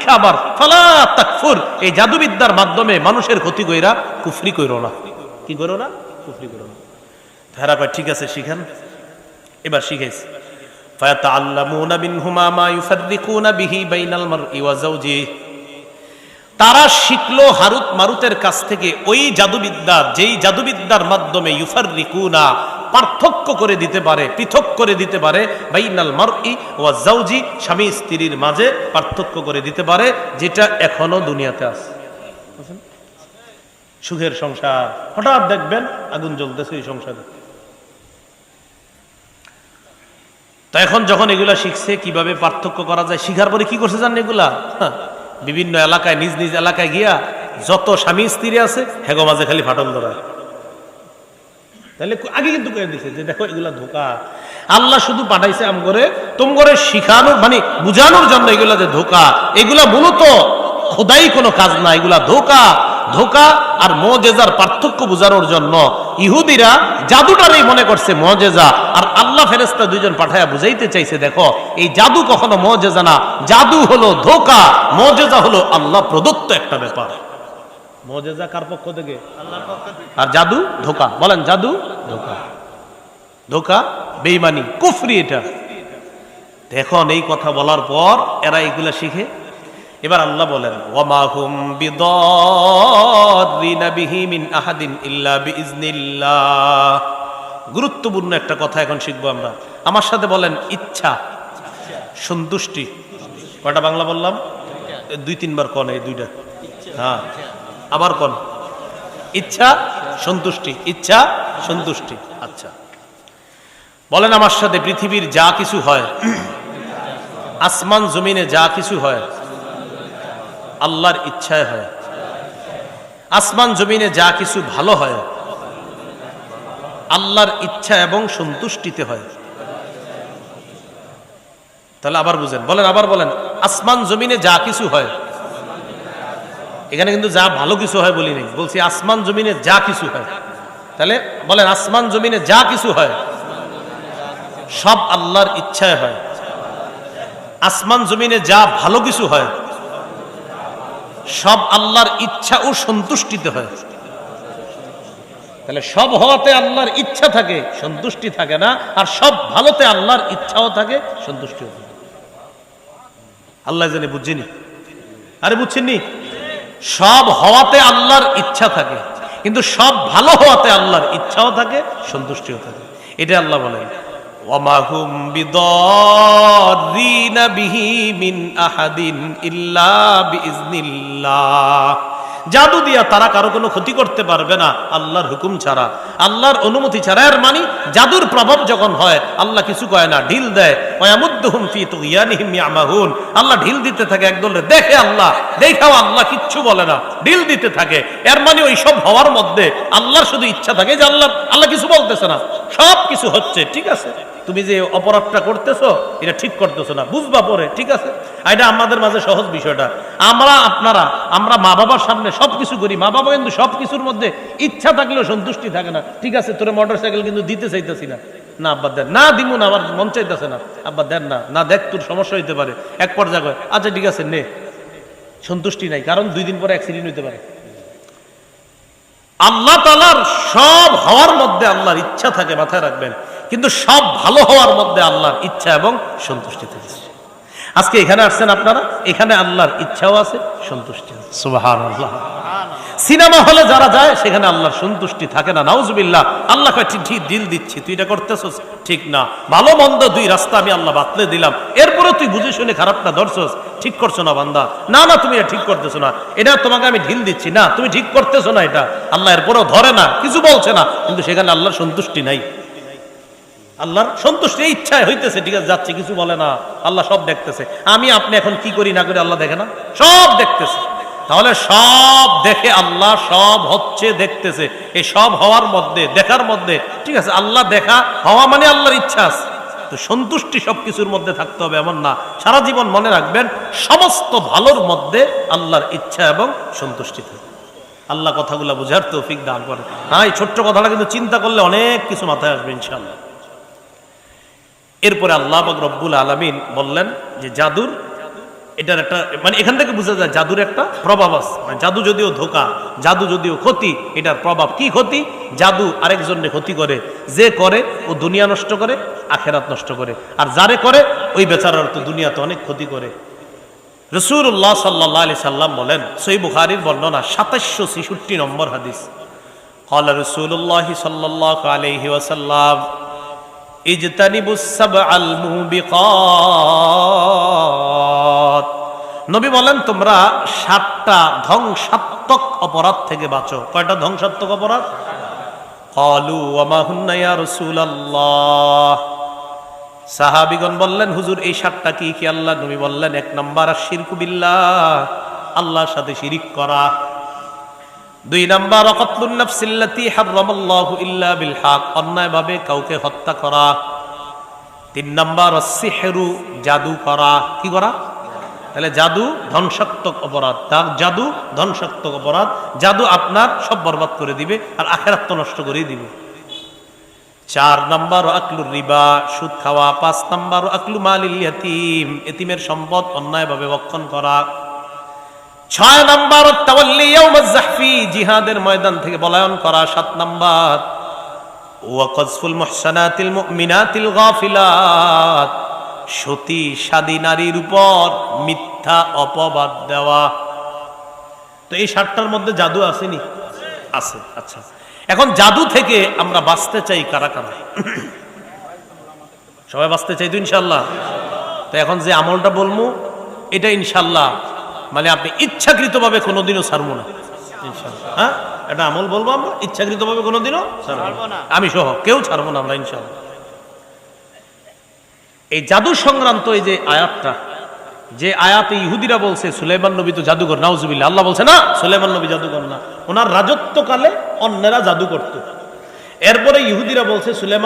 শিক্ষা আবার ফালা তাকফুর, এই জাদুবিদ্যার মাধ্যমে মানুষের ক্ষতি কইরা কুফরি কইরো না। কি করো না? কুফরি করো না। তারা কয় ঠিক আছে শিখান। এবার শিখাইছে। ফায়াতাআল্লামুনা মিনহুমা মা ইউফাররিকুনা বিহি বাইনাল মারই ওয়া যাওজিহি, তারা শিখলো হারুত মারুতের কাছ থেকে ওই জাদুবিদ্যা, যেই জাদুবিদ্যার মাধ্যমে ইউফাররিকুনা, পার্থক্য করে দিতে পারে, পৃথক করে দিতে পারে, বাইনাল মারই ওয়া যাওজি, স্বামী স্ত্রীর মাঝে পার্থক্য করে দিতে পারে, যেটা এখনো দুনিয়াতে আছে। সুখের সংসার, হঠাৎ দেখবেন আগুন জ্বলতেছে এই সংসারে। তো এখন যখন এগুলা শিখছে কিভাবে পার্থক্য করা যায়, শিখার পরে কি করছে জানেন? এগুলা বিভিন্ন এলাকায়, নিজ নিজ এলাকায় গিয়া যত স্বামী স্ত্রী আছে হেগো মাঝে খালি ফাটল ধরায়। তাহলে আগে কিন্তু কয়ে দিছে যে দেখো এগুলা ধোকা। আল্লাহ শুধু পাঠাইছে আম করে তোম করে শিখানোর, মানে বুঝানোর জন্য এগুলা যে ধোকা, এগুলা মূলত খোদাই কোনো কাজ না, এগুলা ধোকা। ধোকা আর মুজিজার পার্থক্য বোঝানোর জন্য ইহুদিরা জাদুটারই মনে করছে মুজিজা, আর আল্লাহ ফেরেশতা দুইজন পাঠায়া বুঝাইতে চাইছে দেখো এই জাদু কখনো মুজিজা না, জাদু হলো ধোকা, মুজিজা হলো আল্লাহ প্রদত্ত একটা ব্যাপার। মুজিজা কার পক্ষ থেকে? আল্লাহর পক্ষ থেকে। আর জাদু ধোকা। বলেন জাদু ধোকা, ধোকা বেঈমানি কুফরি এটা। এখন এই কথা বলার পর এরা এগুলা শিখে। এবার আল্লাহ বলেন ওয়ামা হুম বিদাররিনা বিহি মিন আহাদিন ইল্লা বিইজনিল্লাহ। গুরুত্বপূর্ণ একটা কথা এখন শিখবো আমরা। আমার সাথে বলেন ইচ্ছা, সন্তুষ্টি। কয়টা বাংলা বললাম? দুই তিনবার কন এই দুইটা। হ্যাঁ, আবার কন। ইচ্ছা সন্তুষ্টি, ইচ্ছা সন্তুষ্টি। আচ্ছা বলেন আমার সাথে, পৃথিবীর যা কিছু হয়, আসমান জমিনে যা কিছু হয়, আল্লাহর ইচ্ছায় হয়। আসমান জমিনে যা কিছু ভালো হয়, আল্লাহর ইচ্ছা এবং সন্তুষ্টিতে হয়। তাহলে আবার বুঝেন, বলেন আবার বলেন, আসমান জমিনে যা কিছু হয়, এখানে কিন্তু যা ভালো কিছু হয় বলি নাই, বলছি আসমান জমিনে যা কিছু হয়। তাহলে বলেন আসমান জমিনে যা কিছু হয় সব আল্লাহর ইচ্ছায় হয়। আসমান জমিনে যা ভালো কিছু হয় সব আল্লাহর ইচ্ছা ও সন্তুষ্টিতে হয়। তাহলে সব হওয়াতে আল্লাহর ইচ্ছা থাকে, সন্তুষ্টি থাকে না, আর সব ভালোতে আল্লাহর ইচ্ছাও থাকে, সন্তুষ্টিও থাকে। আল্লাহ জানে, বুঝছিনি? আরে বুঝছেননি? সব হওয়াতে আল্লাহর ইচ্ছা থাকে, কিন্তু সব ভালো হওয়াতে আল্লাহর ইচ্ছাও থাকে, সন্তুষ্টিও থাকে। এটা আল্লাহ বলেন ওয়ামা হুম বিদাররিনা বিহি মিন আহাদিন ইল্লা বিইজনিল্লাহ। জাদু দিয়া তারা কারো কোনো ক্ষতি করতে পারবে না আল্লাহর হুকুম ছাড়া, আল্লাহর অনুমতি ছাড়া। এর মানে জাদুর প্রভাব যখন হয় আল্লাহ কিছু কয় না, ঢিল দেয়। ওয়ায়ামুদ্দুহুম ফি তুগয়ানিহিম ইয়ামাহুন। আল্লাহ ঢিল দিতে থাকে একদলে, দেখে আল্লাহ, দেখাও আল্লাহ কিচ্ছু বলে না, ঢিল দিতে থাকে। এর মানে ওই সব হওয়ার মধ্যে আল্লাহর শুধু ইচ্ছা থাকে যে আল্লাহ কিছু বলতেছে না, সব কিছু হচ্ছে। ঠিক আছে, তুমি যে অপরাধটা করতেছো এটা ঠিক করতেছো না, বুঝবা পরে, ঠিক আছে। এটা আমাদের মাঝে সহজ বিষয়টা। আমরা মা বাবার সামনে সবকিছু করি, মা বাবা কিন্তু সবকিছুর মধ্যে ইচ্ছা থাকলেও সন্তুষ্টি থাকে না। ঠিক আছে, তোরে মোটরসাইকেল কিন্তু দিতে চাইতেছি না, না আব্বা দেন, না দিব না, আমার মন চাইতেছে না, আব্বা দেন না, না দেখ তোর সমস্যা হইতে পারে। এক পর্যায়ে আচ্ছা ঠিক আছে নে, সন্তুষ্টি নাই, কারণ 2 দিন পরে অ্যাক্সিডেন্ট হইতে পারে। আল্লাহ তাআলার সব হওয়ার মধ্যে আল্লাহর ইচ্ছা থাকে, মাথায় রাখবেন, কিন্তু সব ভালো হওয়ার মধ্যে আল্লাহর ইচ্ছা এবং সন্তুষ্টি থাকে। আজকে এখানে আসছেন আপনারা, এখানে আল্লাহর ইচ্ছাও আছে, সন্তুষ্টি আছে। সুবহানাল্লাহ। সিনেমা হলে যারা যায় সেখানে আল্লাহর সন্তুষ্টি থাকে না, নাউজুবিল্লাহ। আল্লাহ কয় ঠিক দিল দিচ্ছি, তুই এটা করতেছস ঠিক না, ভালো মন্দ 2 রাস্তা আমি আল্লাহ বাতলে দিলাম, এরপরে তুই বুঝে শুনে খারাপটা ধরছস, ঠিক করছো না বান্দা, না না তুমি এটা ঠিক করতেছো না, এটা তোমাকে আমি ঢিল দিচ্ছি, না তুমি ঠিক করতেছো না এটা। আল্লাহ এরপরেও ধরে না, কিছু বলছে না, কিন্তু সেখানে আল্লাহর সন্তুষ্টি নাই। আল্লাহর সন্তুষ্টি ইচ্ছায় হইতেছে, ঠিক আছে যাচ্ছে, কিছু বলে না, আল্লাহ সব দেখতেছে। আমি আপনি এখন কি করি না করি আল্লাহ দেখে না? সব দেখতেছে। তাহলে সব দেখে আল্লাহ, সব হচ্ছে দেখতেছে, এই সব হওয়ার মধ্যে, দেখার মধ্যে, ঠিক আছে, আল্লাহ দেখা হওয়া মানে আল্লাহর ইচ্ছা আছে। তো সন্তুষ্টি সবকিছুর মধ্যে থাকতে হবে এমন না। সারা জীবন মনে রাখবেন সমস্ত ভালোর মধ্যে আল্লাহর ইচ্ছা এবং সন্তুষ্টি থাকে। আল্লাহ কথাগুলো বুঝার তৌফিক দান করে। হ্যাঁ, এই ছোট্ট কথাটা কিন্তু চিন্তা করলে অনেক কিছু মাথায় আসবে ইনশাআল্লাহ। এরপরে আল্লাহ পাক রব্বুল আলামিন বললেন যে জাদুর এটার একটা মানে এখান থেকে বোঝা যায় জাদুর একটা প্রভাব আছে। মানে জাদু যদিও ধোঁকা, জাদু যদিও ক্ষতি, এটার প্রভাব কি ক্ষতি? জাদু আরেকজনের ক্ষতি করে, যে করে ও দুনিয়া নষ্ট করে, আখেরাত নষ্ট করে, আর যারে করে ওই বেচারার তো দুনিয়াতে অনেক ক্ষতি করে। রাসূলুল্লাহ সাল্লাল্লাহু আলাইহি সাল্লাম বলেন, সহিহ বুখারীর বর্ণনা 2766 নম্বর হাদিস, ক্বালা রাসূলুল্লাহ সাল্লাল্লাহু আলাইহি ওয়াসাল্লাম ইজতানিবুস সাবআল মুবিকাত। নবী বলেন, তোমরা 7টা ধ্বংসাত্মক অপরাধ থেকে বাঁচো। কয়টা ধ্বংসাত্মক অপরাধ? ক্বালু ওয়া মা হুন্না ইয়া রাসূলুল্লাহ। সাহাবীগণ বললেন, হুজুর এই 7টা কি কি? আল্লাহ নবী বললেন, 1 নাম্বার আশ-শিরকু বিল্লাহ, আল্লাহর সাথে শিরিক করা। 2 নাম্বার ক্বাতলুন নাফসিল্লাতী হারামাল্লাহু ইল্লা বিল হক, অন্যায়ভাবে কাউকে হত্যা করা। 3 নাম্বার আস-সিহরু, জাদু করা। কি করা? তাহলে জাদু ধ্বংসাত্মক অপরাধ। তার জাদু ধ্বংসাত্মক অপরাধ। জাদু আপনার সব বরবাদ করে দিবে আর আখিরাত তো নষ্ট করে দিবে। 4 নাম্বার আকলুর রিবা, সুদ খাওয়া। 5 নাম্বার আকলু মালিল ইয়াতীম, এতিমের সম্পদ অন্যায়ভাবে ভক্ষণ করা। 6 নাম্বার তাওয়াল্লি ইয়াউমাজ যাহফি, জিহাদের ময়দান থেকে পলায়ন করা। 7 নাম্বার ওয়া কাযফুল মুহসানাতিল মুমিনাতিল গাফিলাত, সতী সাদী নারীর উপর মিথ্যা অপবাদ দেওয়া। তো এই 7টার মধ্যে জাদু আসেনি? আছে। আচ্ছা, এখন জাদু থেকে আমরা বাঁচতে চাই কারা কারা? সবাই বাঁচতে চাই তো ইনশাল্লাহ? তো এখন যে আমলটা বলবো এটা ইনশাল্লাহ মানে আপনি ইচ্ছাকৃতভাবে কোনোদিনও ছাড়বো না ইনশাল্লাহ। হ্যাঁ, এটা আমল বলবো আমরা ইচ্ছাকৃতভাবে কোনোদিনও ছাড়বো না, আমি সহ কেউ ছাড়বো না আমরা ইনশাল্লাহ। এই জাদু সংক্রান্ত এই যে আয়াতটা, যে আয়াতে ইহুদিরা বলছে সুলাইমান নবী তো জাদুকর, নাউজুবিল্লাহ, আল্লাহ বলছে না সুলাইমান নবী জাদুকর না, ওনার রাজত্বকালে অন্যেরা জাদু করত। এরপরে ইহুদিরা বলছে সুলাইমান